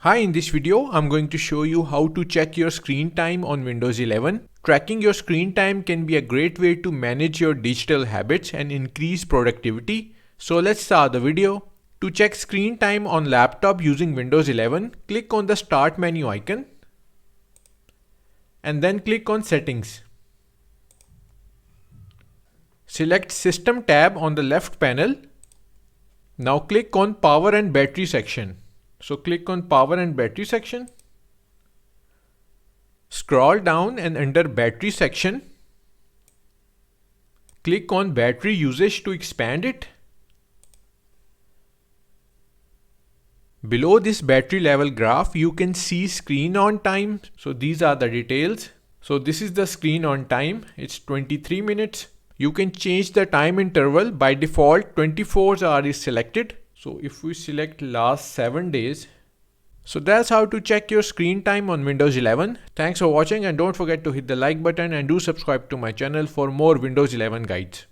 Hi, in this video, I'm going to show you how to check your screen time on Windows 11. Tracking your screen time can be a great way to manage your digital habits and increase productivity. So let's start the video. To check screen time on laptop using Windows 11, click on the Start menu icon and then click on Settings. Select System tab on the left panel. Now click on Power and Battery section. So click on Power and Battery section. Scroll down and under Battery section, click on Battery Usage to expand it. Below this battery level graph, you can see screen on time. So these are the details. So this is the screen on time. It's 23 minutes. You can change the time interval. By default, 24 hours is selected. So if we select last 7 days, so that's how to check your screen time on Windows 11. Thanks for watching and don't forget to hit the like button and do subscribe to my channel for more Windows 11 guides.